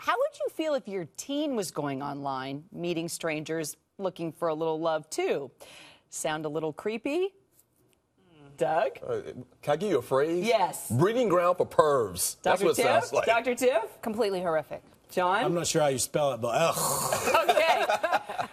how would you feel if your teen was going online, meeting strangers, looking for a little love too? Sound a little creepy? Doug? Can I give you a phrase? Yes. Breeding ground for pervs. That's what it sounds like. Dr. Tiff? Completely horrific. John? I'm not sure how you spell it, but ugh. Okay.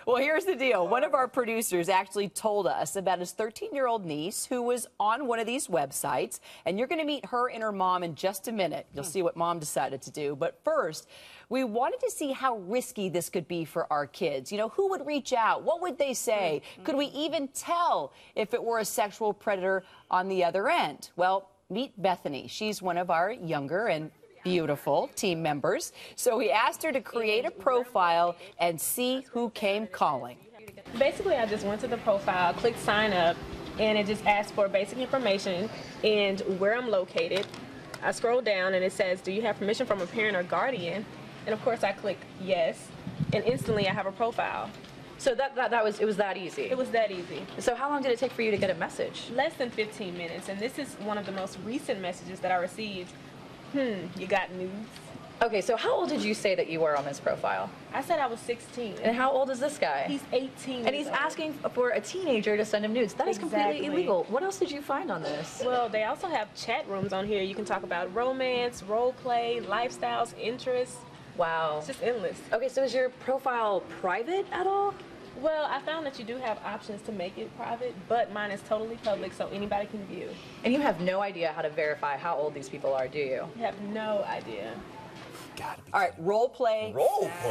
Well, here's the deal. One of our producers actually told us about his 13-year-old niece who was on one of these websites, and you're going to meet her and her mom in just a minute. You'll see what mom decided to do. But first, we wanted to see how risky this could be for our kids. You know, who would reach out? What would they say? Could we even tell if it were a sexual predator on the other end? Well, meet Bethany. She's one of our younger and beautiful team members. So we asked her to create a profile and see who came calling. Basically, I just went to the profile, clicked sign up, and it just asked for basic information and where I'm located. I scroll down and it says, do you have permission from a parent or guardian? And of course I clicked yes, and instantly I have a profile. So it was that easy? It was that easy. So how long did it take for you to get a message? Less than 15 minutes, and this is one of the most recent messages that I received. You got news? Okay, so how old did you say that you were on this profile? I said I was 16. And how old is this guy? He's 18. And he's asking for a teenager to send him nudes. That is completely illegal. What else did you find on this? Well, they also have chat rooms on here. You can talk about romance, role play, lifestyles, interests. Wow. It's just endless. Okay, so is your profile private at all? Well, I found that you do have options to make it private, but mine is totally public, so anybody can view. And you have no idea how to verify how old these people are, do you? I have no idea. All right, role play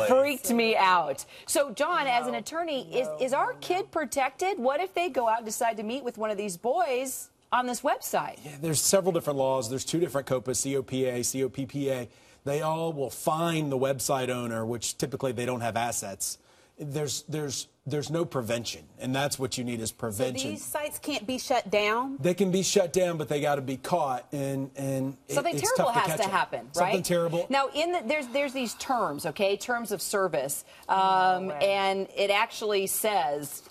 freaked me out. So, John, as an attorney, is our kid protected? What if they go out and decide to meet with one of these boys on this website? Yeah, there's several different laws. There's two different COPAs, COPA, COPPA. They all will fine the website owner, which typically they don't have assets. There's no prevention, and that's what you need is prevention. So these sites can't be shut down? They can be shut down, but they got to be caught, and something it's terrible tough to has to happen, right? Something terrible. Now, there's these terms, okay, terms of service, and it actually says.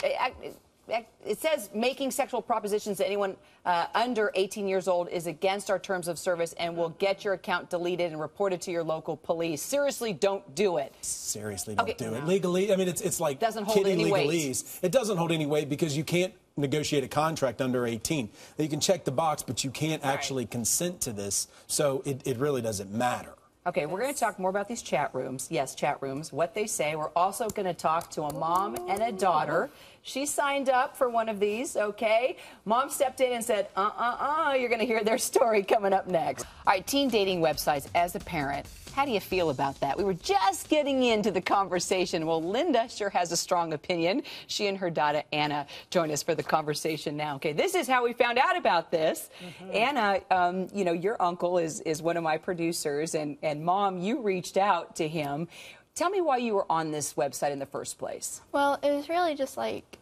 It says making sexual propositions to anyone under 18 years old is against our terms of service and will get your account deleted and reported to your local police. Seriously, don't do it. Seriously, don't do it. Legally, I mean, it's like doesn't hold any weight. Legalese. It doesn't hold any weight because you can't negotiate a contract under 18. You can check the box, but you can't actually consent to this, so it really doesn't matter. Okay, we're going to talk more about these chat rooms. Yes, chat rooms, what they say. We're also going to talk to a mom and a daughter. She signed up for one of these, okay? Mom stepped in and said, you're going to hear their story coming up next. All right, teen dating websites. As a parent, how do you feel about that? We were just getting into the conversation. Well, Linda sure has a strong opinion. She and her daughter, Anna, join us for the conversation now. Okay, this is how we found out about this. Anna, you know, your uncle is one of my producers, and Mom, you reached out to him. Tell me why you were on this website in the first place. Well, it was really just like,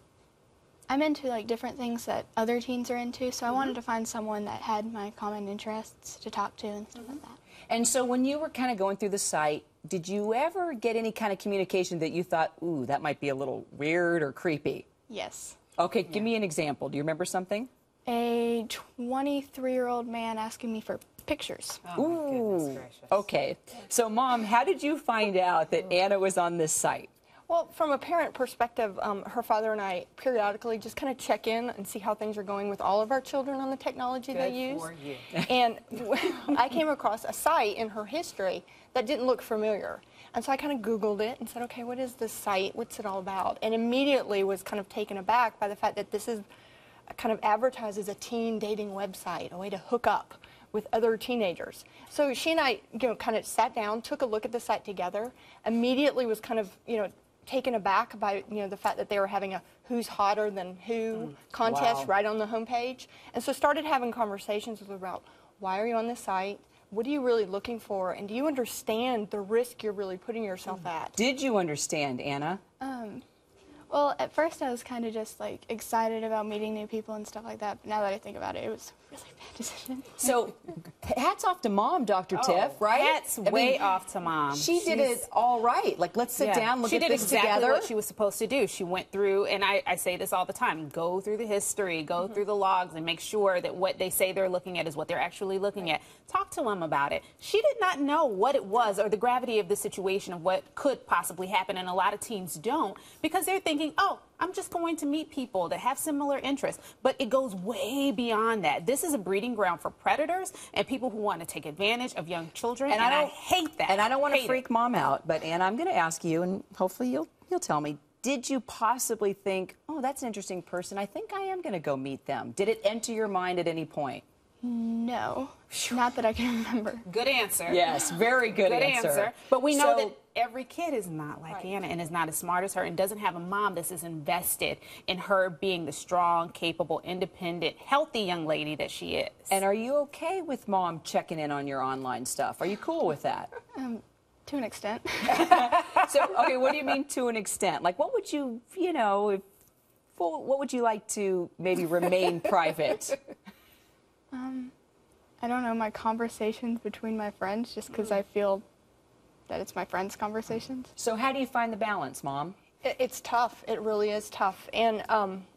I'm into like different things that other teens are into, so I wanted to find someone that had my common interests to talk to and stuff like that. And so when you were kind of going through the site, did you ever get any kind of communication that you thought, ooh, that might be a little weird or creepy? Yes. Okay, give me an example. Do you remember something? A 23-year-old man asking me for pictures. Ooh. Okay. So, Mom, how did you find out that Anna was on this site? Well, from a parent perspective, her father and I periodically just kind of check in and see how things are going with all of our children on the technology they use. And I came across a site in her history that didn't look familiar. And so I kind of Googled it and said, okay, what is this site? What's it all about? And immediately was kind of taken aback by the fact that this is kind of advertised as a teen dating website, a way to hook up with other teenagers. So she and I, kind of sat down, took a look at the site together, immediately was kind of, taken aback by, the fact that they were having a who's hotter than who contest right on the homepage. And so started having conversations with her about, why are you on this site? What are you really looking for? And do you understand the risk you're really putting yourself at? Did you understand, Anna? Well, Well, at first I was kind of just like excited about meeting new people and stuff like that. But now that I think about it, it was a really bad decision. So, hats off to Mom, Dr. Tiff, right? Hats way off to Mom. She did it all right. Like, let's sit down, look at this exactly together. what she was supposed to do. She went through, and I say this all the time, go through the history, go through the logs, and make sure that what they say they're looking at is what they're actually looking at. Talk to them about it. She did not know what it was or the gravity of the situation of what could possibly happen, and a lot of teens don't, because they're thinking, oh, I'm just going to meet people that have similar interests. But it goes way beyond that. This is a breeding ground for predators and people who want to take advantage of young children, and I hate that. And I don't want to freak Mom out, but Anna, I'm going to ask you, and hopefully you'll tell me, did you possibly think, oh, that's an interesting person, I think I am going to go meet them? Did it enter your mind at any point? No, not that I can remember. Good answer. Yes, very good answer. But we know that every kid is not like Anna and is not as smart as her and doesn't have a mom that's as invested in her being the strong, capable, independent, healthy young lady that she is. And are you okay with Mom checking in on your online stuff? Are you cool with that? To an extent. So, okay, what do you mean to an extent? Like, what would you, what would you like to maybe remain private? I don't know, my conversations between my friends, just because I feel that it's my friends' conversations. So how do you find the balance, Mom? It's tough. It really is tough. And,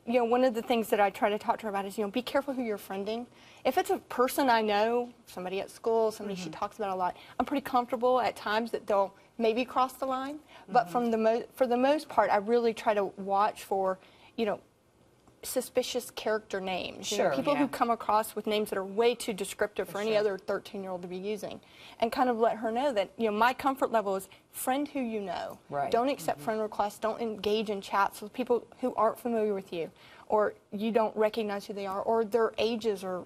one of the things that I try to talk to her about is, be careful who you're friending. If it's a person I know, somebody at school, somebody she talks about a lot, I'm pretty comfortable at times that they'll maybe cross the line. But for the most part, I really try to watch for, suspicious character names. Sure, people who come across with names that are way too descriptive for any other 13-year-old to be using. And kind of let her know that, my comfort level is friend who you know. Right. Don't accept friend requests. Don't engage in chats with people who aren't familiar with you, or you don't recognize who they are, or their ages are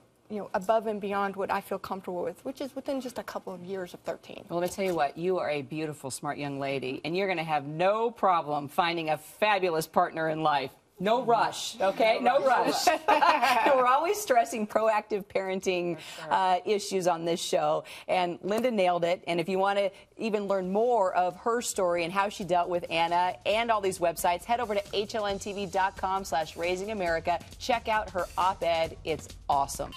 above and beyond what I feel comfortable with, which is within just a couple of years of 13. Well, let me tell you what, you are a beautiful, smart young lady, and you're going to have no problem finding a fabulous partner in life. No rush, okay? No rush. We're always stressing proactive parenting issues on this show, and Linda nailed it. And if you want to even learn more of her story and how she dealt with Anna and all these websites, head over to hlntv.com/RaisingAmerica. Check out her op-ed. It's awesome.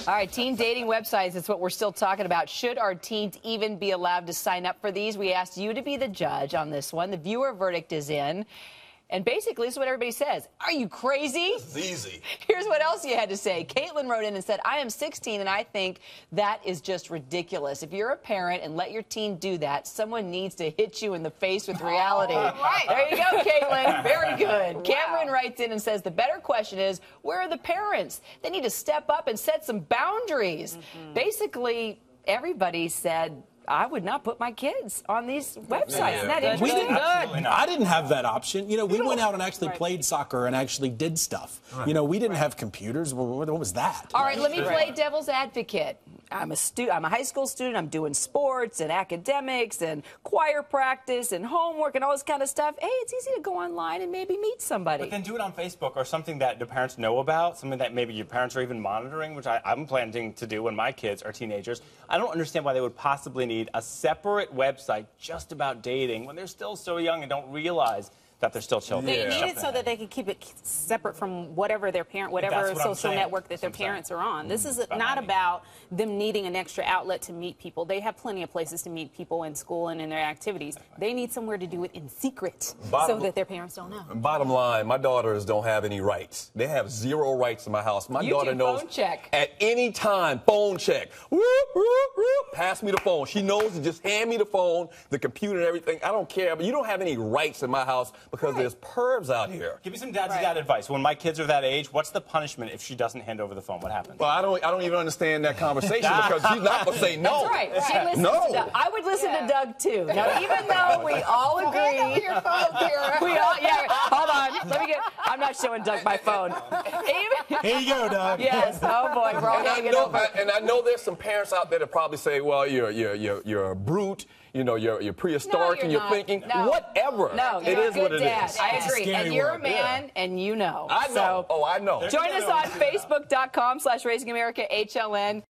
All right, teen dating websites, that's what we're still talking about. Should our teens even be allowed to sign up for these? We asked you to be the judge on this one. The viewer verdict is in. And basically, this is what everybody says. Are you crazy? It's easy. Here's what else you had to say. Caitlin wrote in and said, I am 16, and I think that is just ridiculous. If you're a parent and let your teen do that, someone needs to hit you in the face with reality. Right. There you go, Caitlin. Very good. Wow. Cameron writes in and says, the better question is, where are the parents? They need to step up and set some boundaries. Basically, everybody said, I would not put my kids on these websites. Isn't that interesting? I didn't have that option. We went out and actually played soccer and actually did stuff. We didn't have computers. What was that? All right, let me play devil's advocate. I'm a high school student. I'm doing sports and academics and choir practice and homework and all this kind of stuff. Hey, it's easy to go online and maybe meet somebody. But then do it on Facebook or something that the parents know about, something that maybe your parents are even monitoring, which I'm planning to do when my kids are teenagers. I don't understand why they would possibly need a separate website just about dating when they're still so young and don't realize that they're still children. They need it so that they can keep it separate from whatever social network that their parents are on. This is not about them needing an extra outlet to meet people. They have plenty of places to meet people in school and in their activities. They need somewhere to do it in secret so that their parents don't know. Bottom line, my daughters don't have any rights. They have 0 rights in my house. My daughter knows phone check. At any time, phone check. Whoop, whoop, whoop, pass me the phone. She knows to just hand me the phone, the computer and everything. I don't care, but you don't have any rights in my house because there's pervs out here. Give me some dad advice. When my kids are that age, what's the punishment if she doesn't hand over the phone? What happens? Well, I don't even understand that conversation because she's not going to say no. That's right. She listens to Doug. I would listen to Doug, too. Now, even though we all agree. Hold on. I'm not showing Doug my phone. Here you go, Doug. Yes. Oh, boy. We're all hanging over. And I know there's some parents out there that probably say, well, you're a brute. You're prehistoric in your thinking. No. Whatever. No, it is what it is. I agree. And you're a man, and you know. I know. So, I know. Join us on Facebook.com/RaisingAmerica HLN.